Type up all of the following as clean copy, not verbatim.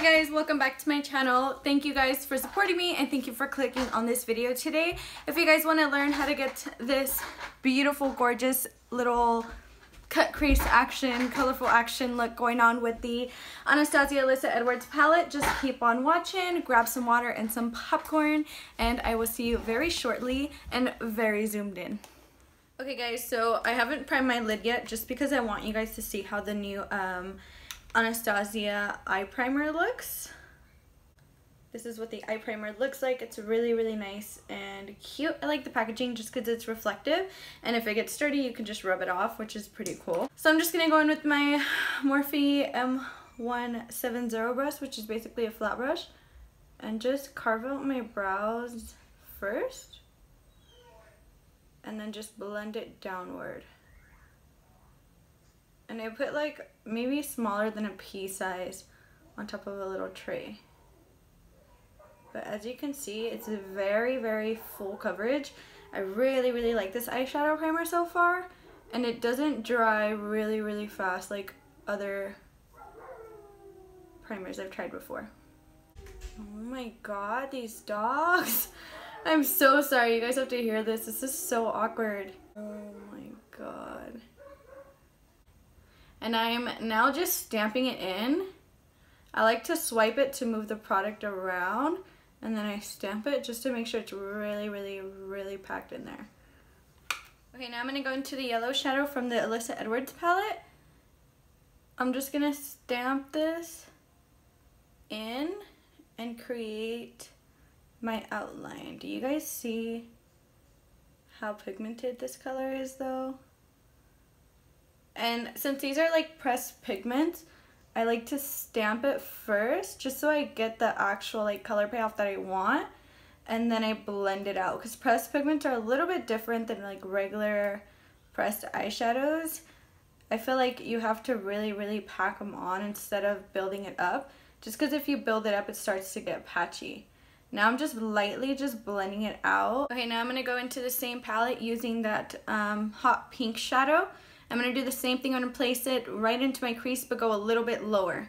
Hi guys, welcome back to my channel. Thank you guys for supporting me and thank you for clicking on this video today. If you guys want to learn how to get this beautiful, gorgeous little cut crease action, colorful action look going on with the Anastasia Alyssa Edwards palette, just keep on watching, grab some water and some popcorn, and I will see you very shortly and very zoomed in. Okay guys, so I haven't primed my lid yet just because I want you guys to see how the new Anastasia eye primer looks. This is what the eye primer looks like. It's really, really nice and cute. I like the packaging just because it's reflective, and if it gets dirty you can just rub it off, which is pretty cool. So I'm just gonna go in with my Morphe M170 brush, which is basically a flat brush, and just carve out my brows first and then just blend it downward. And I put like maybe smaller than a pea size on top of a little tray. But as you can see, it's a very, very full coverage. I really, really like this eyeshadow primer so far. And it doesn't dry really, really fast like other primers I've tried before. Oh my god, these dogs. I'm so sorry, you guys have to hear this. This is so awkward. Oh my god. And I'm now just stamping it in. I like to swipe it to move the product around, and then I stamp it just to make sure it's really, really, really packed in there. Okay, now I'm going to go into the yellow shadow from the Alyssa Edwards palette. I'm just going to stamp this in and create my outline. Do you guys see how pigmented this color is though? And since these are like pressed pigments, I like to stamp it first just so I get the actual like color payoff that I want, and then I blend it out, because pressed pigments are a little bit different than like regular pressed eyeshadows. I feel like you have to really, really pack them on instead of building it up, just because if you build it up it starts to get patchy. Now I'm just lightly just blending it out. Okay, now I'm going to go into the same palette using that hot pink shadow. I'm going to do the same thing. I'm going to place it right into my crease but go a little bit lower.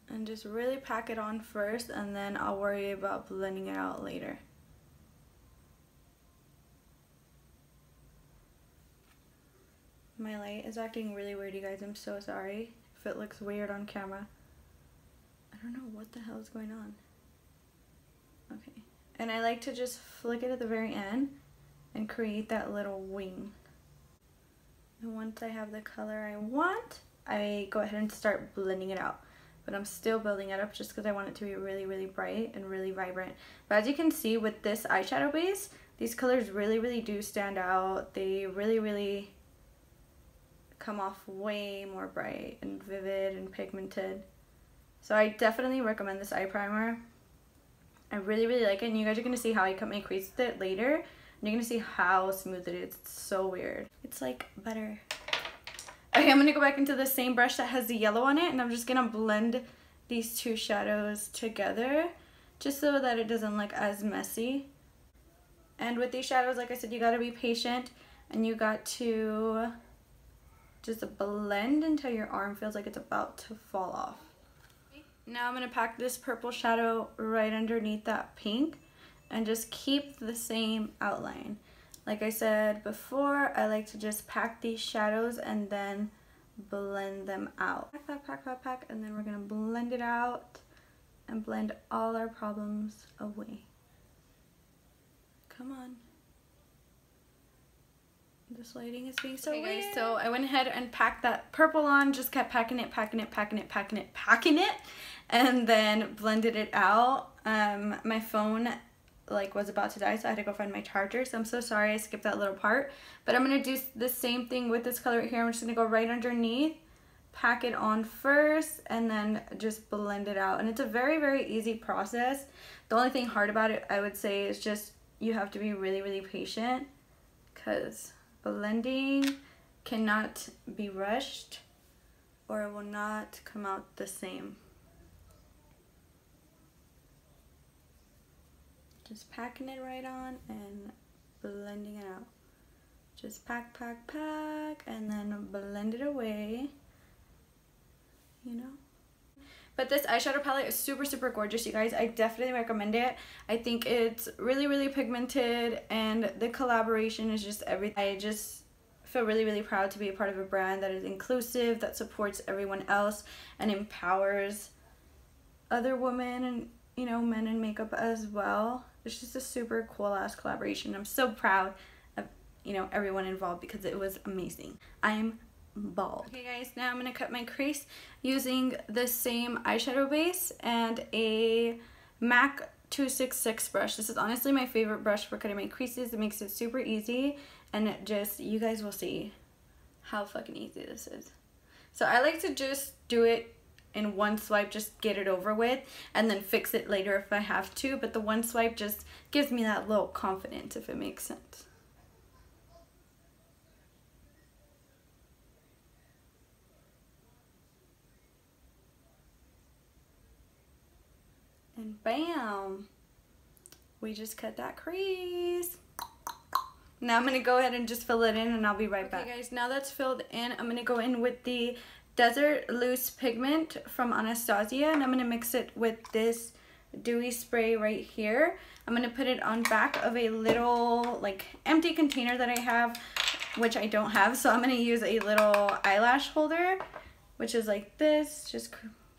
And just really pack it on first, and then I'll worry about blending it out later. My light is acting really weird, you guys. I'm so sorry if it looks weird on camera. I don't know what the hell is going on. Okay. And I like to just flick it at the very end and create that little wing. And once I have the color I want, I go ahead and start blending it out. But I'm still building it up just because I want it to be really, really bright and really vibrant. But as you can see with this eyeshadow base, these colors really, really do stand out. They really, really come off way more bright and vivid and pigmented. So I definitely recommend this eye primer. I really, really like it, and you guys are going to see how I cut my crease with it later. And you're going to see how smooth it is. It's so weird. It's like butter. Okay, I'm going to go back into the same brush that has the yellow on it, and I'm just going to blend these two shadows together just so that it doesn't look as messy. And with these shadows, like I said, you got to be patient, and you got to just blend until your arm feels like it's about to fall off. Now I'm going to pack this purple shadow right underneath that pink and just keep the same outline. Like I said before, I like to just pack these shadows and then blend them out. Pack, pack, pack, pack, pack, and then we're going to blend it out and blend all our problems away. Come on. This lighting is being so weird. Guys, so I went ahead and packed that purple on, just kept packing it, packing it, packing it, packing it, packing it, and then blended it out. My phone like was about to die, so I had to go find my charger, so I'm so sorry I skipped that little part. But I'm going to do the same thing with this color right here. I'm just going to go right underneath, pack it on first, and then just blend it out. And it's a very, very easy process. The only thing hard about it, I would say, is just you have to be really, really patient, because blending cannot be rushed or it will not come out the same. Just packing it right on and blending it out. Just pack, pack, pack, and then blend it away. you know? But this eyeshadow palette is super, super gorgeous, you guys. I definitely recommend it. I think it's really, really pigmented, and the collaboration is just everything. I just feel really, really proud to be a part of a brand that is inclusive, that supports everyone else, and empowers other women and, you know, men in makeup as well. It's just a super cool ass collaboration. I'm so proud of, you know, everyone involved because it was amazing. I'm bald. Okay guys, now I'm gonna cut my crease using the same eyeshadow base and a MAC 266 brush. This is honestly my favorite brush for cutting my creases. It makes it super easy, and it just, you guys will see how fucking easy this is. So I like to just do it in one swipe, just get it over with, and then fix it later if I have to, but the one swipe just gives me that little confidence, if it makes sense. And bam, we just cut that crease. Now I'm gonna go ahead and just fill it in, and I'll be right back. Okay guys, now that's filled in, I'm gonna go in with the Desert Loose Pigment from Anastasia, and I'm gonna mix it with this dewy spray right here. I'm gonna put it on back of a little like empty container that I have, which I don't have, so I'm gonna use a little eyelash holder, which is like this. Just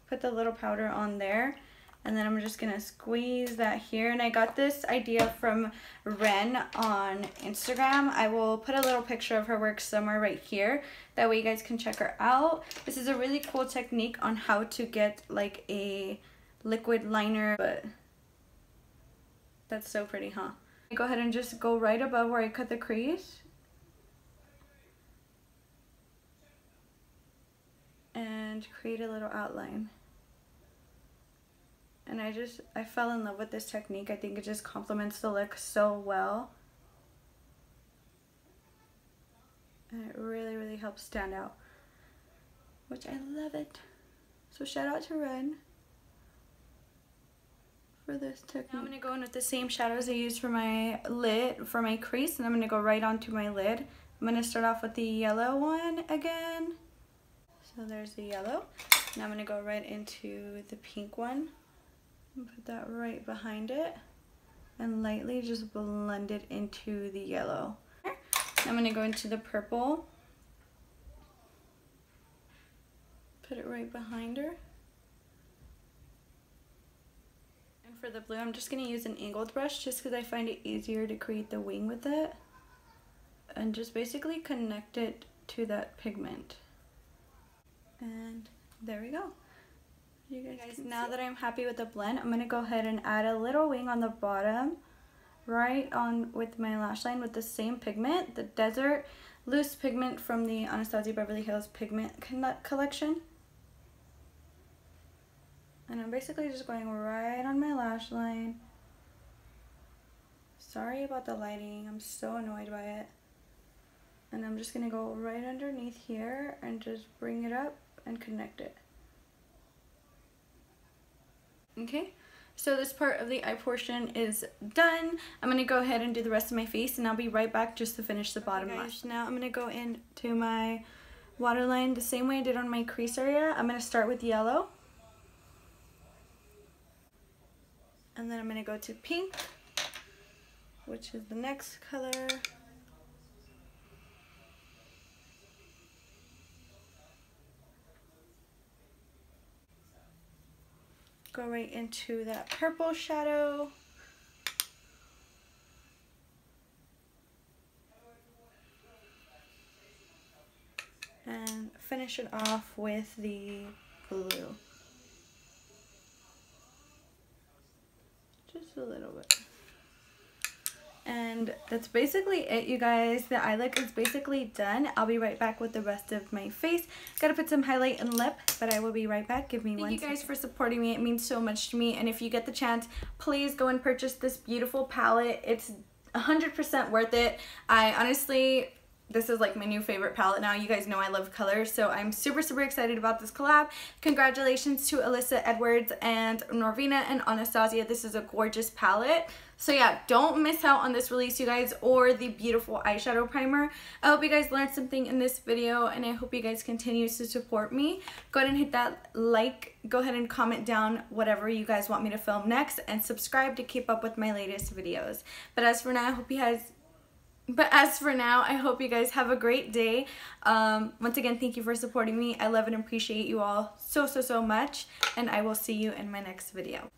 put the little powder on there, and then I'm just gonna squeeze that here. And I got this idea from Ren on Instagram. I will put a little picture of her work somewhere right here. That way you guys can check her out. This is a really cool technique on how to get like a liquid liner, but that's so pretty, huh? Go ahead and just go right above where I cut the crease. And create a little outline. And I fell in love with this technique. I think it just complements the look so well. And it really, really helps stand out, which I love it. So shout out to Ren for this technique. Now I'm going to go in with the same shadows I used for my lid, for my crease, and I'm going to go right onto my lid. I'm going to start off with the yellow one again. So there's the yellow. Now I'm going to go right into the pink one. And put that right behind it and lightly just blend it into the yellow. I'm going to go into the purple. Put it right behind her. And for the blue, I'm just going to use an angled brush just because I find it easier to create the wing with it. And just basically connect it to that pigment. And there we go. You guys, now that I'm happy with the blend, I'm going to go ahead and add a little wing on the bottom, right on with my lash line with the same pigment, the Desert Loose Pigment from the Anastasia Beverly Hills Pigment Collection. And I'm basically just going right on my lash line. Sorry about the lighting, I'm so annoyed by it. And I'm just going to go right underneath here and just bring it up and connect it. Okay, so this part of the eye portion is done. I'm going to go ahead and do the rest of my face, and I'll be right back just to finish the bottom lash. Now I'm going to go into my waterline the same way I did on my crease area. I'm going to start with yellow. And then I'm going to go to pink, which is the next color. Go right into that purple shadow. And finish it off with the blue. Just a little bit. And that's basically it, you guys. The eye look is basically done. I'll be right back with the rest of my face. Gotta put some highlight and lip, but I will be right back. Give me 1 second. Thank you guys for supporting me. It means so much to me. And if you get the chance, please go and purchase this beautiful palette. It's 100% worth it. I honestly this is like my new favorite palette now. You guys know I love colors, so I'm super excited about this collab. Congratulations to Alyssa, Edwards, and Norvina and Anastasia. This is a gorgeous palette. So yeah, don't miss out on this release, you guys, or the beautiful eyeshadow primer. I hope you guys learned something in this video, and I hope you guys continue to support me. Go ahead and hit that like, go ahead and comment down whatever you guys want me to film next, and subscribe to keep up with my latest videos. But as for now, I hope you guys have a great day. Once again, thank you for supporting me. I love and appreciate you all so much, and I will see you in my next video.